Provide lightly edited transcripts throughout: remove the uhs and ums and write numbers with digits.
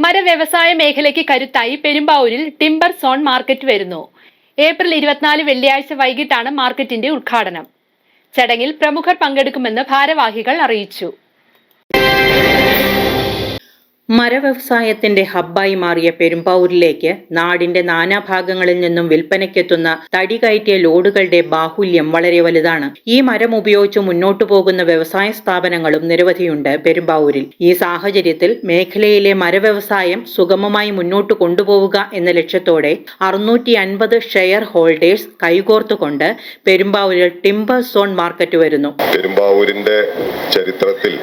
മരവ്യവസായ മേഖലയ്ക്ക് കരുത്തായി പെരുമ്പാവൂരിൽ timber zone market വരുന്നു. ഏപ്രിൽ 24 വെള്ളിയാഴ്ച വൈകിട്ടാണ് മാർക്കറ്റിന്റെ ഉദ്ഘാടനം. ചടങ്ങിൽ പ്രമുഖർ പങ്കെടുക്കുമെന്ന് ഭാരവാഹികൾ അറിയിച്ചു. മരവ്യവസായത്തിന്റെ ഹബ്ബായി മാറിയ പെരുമ്പാവൂരിലേക്ക് നാടിന്റെ നാനാഭാഗങ്ങളിൽ നിന്നും വിൽപ്പനയ്ക്കെത്തുന്ന തടി കയറ്റിയ ലോഡുകളുടെ ബാഹുല്യം വളരെ വലുതാണ്. ഈ മരം ഉപയോഗിച്ച് മുന്നോട്ടു പോകുന്ന വ്യവസായ സ്ഥാപനങ്ങളും നിരവധിയുണ്ട് പെരുമ്പാവൂരിൽ. ഈ സാഹചര്യത്തിൽ മേഖലയിലെ മരവ്യവസായം സുഗമമായി മുന്നോട്ട് കൊണ്ടുപോവുക എന്ന ലക്ഷ്യത്തോടെ 650 ഷെയർ ഹോൾഡേഴ്സ് കൈകോർത്തുകൊണ്ട് പെരുമ്പാവൂരിൽ ടിംബർ സോൺ മാർക്കറ്റ് വരുന്നു. പെരുമ്പാവൂരിന്റെ ചരിത്രത്തിൽ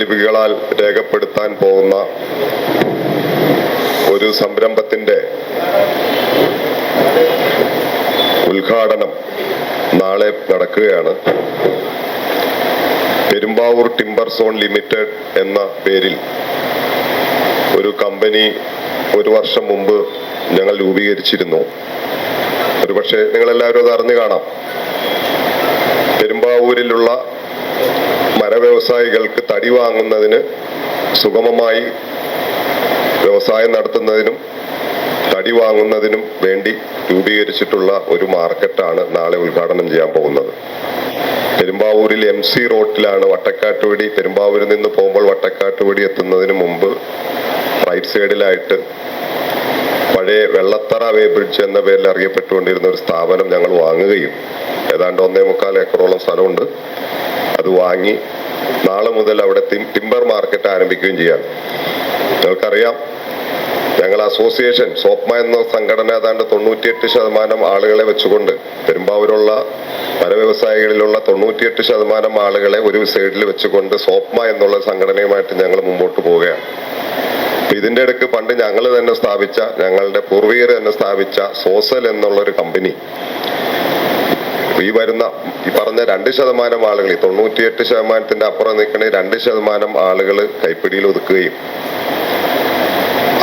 ലിപികളാൽ രേഖപ്പെടുത്താൻ പോകുന്ന ഒരു സംരംഭത്തിന്റെ ഉദ്ഘാടനം നാളെ നടക്കുകയാണ്. പെരുമ്പാവൂർ ടിംബർ സോൺ ലിമിറ്റഡ് എന്ന പേരിൽ ഒരു കമ്പനി 1 വർഷം മുമ്പ് ഞങ്ങൾ രൂപീകരിച്ചിരുന്നു. ഒരുപക്ഷെ നിങ്ങളെല്ലാവരും അത് അറിഞ്ഞു കാണാം. പെരുമ്പാവൂരിലുള്ള മരവ്യവസായികൾക്ക് തടി വാങ്ങുന്നതിന് സുഗമമായി വ്യവസായം നടത്തുന്നതിനും തടി വാങ്ങുന്നതിനും വേണ്ടി രൂപീകരിച്ചിട്ടുള്ള ഒരു മാർക്കറ്റാണ് നാളെ ഉദ്ഘാടനം ചെയ്യാൻ പോകുന്നത്. പെരുമ്പാവൂരിൽ MC റോഡിലാണ് വട്ടക്കാട്ടുപടി. പെരുമ്പാവൂരിൽ നിന്ന് പോകുമ്പോൾ വട്ടക്കാട്ടുപടി എത്തുന്നതിന് മുമ്പ് റൈറ്റ് സൈഡിലായിട്ട് പഴയ വെള്ളത്തറ വേ ബ്രിഡ്ജ് എന്ന പേരിൽ അറിയപ്പെട്ടുകൊണ്ടിരുന്ന ഒരു സ്ഥാപനം ഞങ്ങൾ വാങ്ങുകയും ഏതാണ്ട് 1.25 ഏക്കറോളം സ്ഥലമുണ്ട്. അത് വാങ്ങി നാളെ മുതൽ അവിടെ ടിംബർ മാർക്കറ്റ് ആരംഭിക്കുകയും ചെയ്യാം. നിങ്ങൾക്കറിയാം, ഞങ്ങൾ അസോസിയേഷൻ സോപ്മ എന്ന സംഘടന ഏതാണ്ട് 98% ആളുകളെ വെച്ചുകൊണ്ട് പെരുമ്പാവൂരുള്ള മരവ്യവസായികളിലുള്ള 98% ആളുകളെ ഒരു സൈഡിൽ വെച്ചുകൊണ്ട് സോപ്മ എന്നുള്ള സംഘടനയുമായിട്ട് ഞങ്ങൾ മുമ്പോട്ട് പോവുകയാണ്. ഇതിന്റെ ഇടയ്ക്ക് പണ്ട് ഞങ്ങൾ തന്നെ സ്ഥാപിച്ച, ഞങ്ങളുടെ പൂർവികർ തന്നെ സ്ഥാപിച്ച സോസൽ എന്നുള്ളൊരു കമ്പനി ഈ പറഞ്ഞ 2% ആളുകൾ, 98% അപ്പുറം നിൽക്കണ 2% ആളുകൾ കൈപ്പിടിയിൽ ഒതുക്കുകയും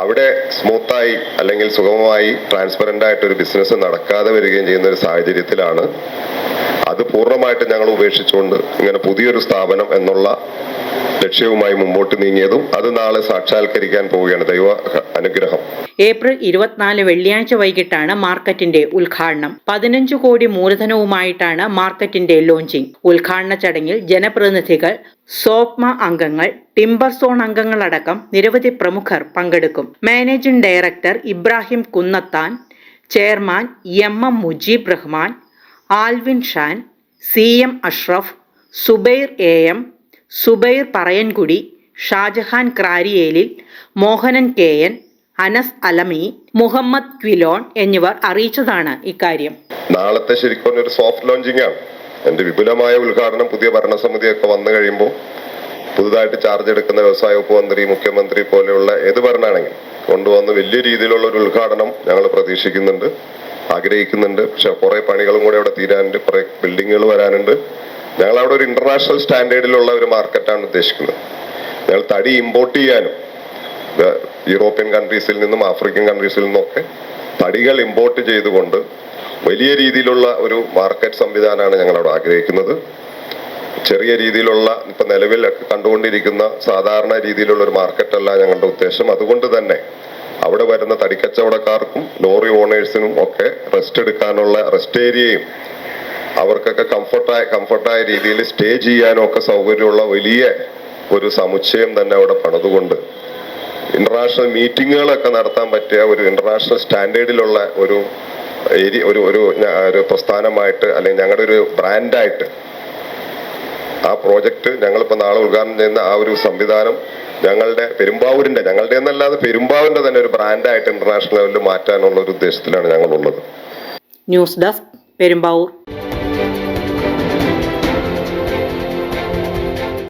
അവിടെ സ്മൂത്തായി അല്ലെങ്കിൽ സുഗമമായി ട്രാൻസ്പെറന്റ് ആയിട്ട് ഒരു ബിസിനസ് നടക്കാതെ വരികയും ചെയ്യുന്ന ഒരു സാഹചര്യത്തിലാണ് അത് പൂർണ്ണമായിട്ട് ഞങ്ങൾ ഉപേക്ഷിച്ചുകൊണ്ട് ഇങ്ങനെ പുതിയൊരു സ്ഥാപനം എന്നുള്ള ലക്ഷ്യവുമായി മുമ്പോട്ട് നീങ്ങിയതും അത് നാളെ സാക്ഷാത്കരിക്കാൻ പോവുകയാണ്. ദൈവ അനുഗ്രഹം. ഏപ്രിൽ 24 വെള്ളിയാഴ്ച വൈകിട്ടാണ് മാർക്കറ്റിന്റെ ഉദ്ഘാടനം. 15 കോടി മൂലധനവുമായിട്ടാണ് മാർക്കറ്റിന്റെ ലോഞ്ചിങ്. ഉദ്ഘാടന ചടങ്ങിൽ ജനപ്രതിനിധികൾ, സോപ്മ അംഗങ്ങൾ, ടിംബർ സോൺ അംഗങ്ങളടക്കം നിരവധി പ്രമുഖർ പങ്കെടുക്കും. Managing director Ibrahim Kunnathan, chairman MM Mujeeb Rahman, Alvin Shan, CM Ashraf, Zubair AM, Zubair Parayankudi, Shajahan ക്രാരിയേലിൽ, മോഹനൻ KN, അനസ് അലമി, മുഹമ്മദ് ക്വിലോൺ എന്നിവർ അറിയിച്ചതാണ് ഇക്കാര്യം. നാളത്തെ ശരിക്കും ഒരു സോഫ്റ്റ് ലോഞ്ചിങ് ആണ്. എന്റെ വിപുലമായ ഉദ്ഘാടനം പുതിയ ഭരണസമിതിയൊക്കെ വന്നു കഴിയുമ്പോൾ പുതുതായിട്ട് ചാർജ് എടുക്കുന്ന വ്യവസായ വകുപ്പ് മന്ത്രി, മുഖ്യമന്ത്രി പോലെയുള്ള ഏത് ഭരണമാണെങ്കിലും കൊണ്ടുവന്ന് വലിയ രീതിയിലുള്ള ഒരു ഉദ്ഘാടനം ഞങ്ങൾ പ്രതീക്ഷിക്കുന്നുണ്ട്, ആഗ്രഹിക്കുന്നുണ്ട്. പക്ഷെ കുറെ പണികളും കൂടെ അവിടെ തീരാനുണ്ട്, കുറെ ബിൽഡിങ്ങുകൾ വരാനുണ്ട്. ഞങ്ങൾ അവിടെ ഒരു ഇന്റർനാഷണൽ സ്റ്റാൻഡേർഡിലുള്ള ഒരു മാർക്കറ്റാണ് ഉദ്ദേശിക്കുന്നത്. ഞങ്ങൾ തടി ഇമ്പോർട്ട് ചെയ്യാനും യൂറോപ്യൻ കൺട്രീസിൽ നിന്നും ആഫ്രിക്കൻ കൺട്രീസിൽ നിന്നൊക്കെ തടികൾ ഇമ്പോർട്ട് ചെയ്തുകൊണ്ട് വലിയ രീതിയിലുള്ള ഒരു മാർക്കറ്റ് സംവിധാനമാണ് ഞങ്ങൾ അവിടെ ആഗ്രഹിക്കുന്നത്. ചെറിയ രീതിയിലുള്ള ഇപ്പൊ നിലവിൽ കണ്ടുകൊണ്ടിരിക്കുന്ന സാധാരണ രീതിയിലുള്ള ഒരു മാർക്കറ്റല്ല ഞങ്ങളുടെ ഉദ്ദേശം. അതുകൊണ്ട് തന്നെ അവിടെ വരുന്ന തടിക്കച്ചവടക്കാർക്കും ലോറി ഓണേഴ്സിനും ഒക്കെ റെസ്റ്റ് എടുക്കാനുള്ള റെസ്റ്റ് ഏരിയയും അവർക്കൊക്കെ കംഫർട്ടായ രീതിയിൽ സ്റ്റേ ചെയ്യാനും ഒക്കെ സൗകര്യമുള്ള വലിയ ഒരു സമുച്ചയം തന്നെ അവിടെ പണിതുകൊണ്ട് ഇന്റർനാഷണൽ മീറ്റിങ്ങുകളൊക്കെ നടത്താൻ പറ്റിയ ഒരു ഇന്റർനാഷണൽ സ്റ്റാൻഡേർഡിലുള്ള ഒരു ഏരിയ, ഒരു പ്രസ്ഥാനമായിട്ട് അല്ലെങ്കിൽ ഞങ്ങളുടെ ഒരു ബ്രാൻഡായിട്ട് ആ പ്രോജക്റ്റ് ഞങ്ങളിപ്പോൾ നാളെ ഉദ്ഘാടനം ചെയ്യുന്ന ആ ഒരു സംവിധാനം ഞങ്ങളുടെ പെരുമ്പാവൂരിന്റെ, ഞങ്ങളുടെ എന്നല്ലാതെ പെരുമ്പാവൂരിന്റെ തന്നെ ഒരു ബ്രാൻഡായിട്ട് ഇന്റർനാഷണൽ ലെവലിൽ മാറ്റാനുള്ള ഒരു ഉദ്ദേശത്തിലാണ് ഞങ്ങളുള്ളത്. News desk, Perumbavoor.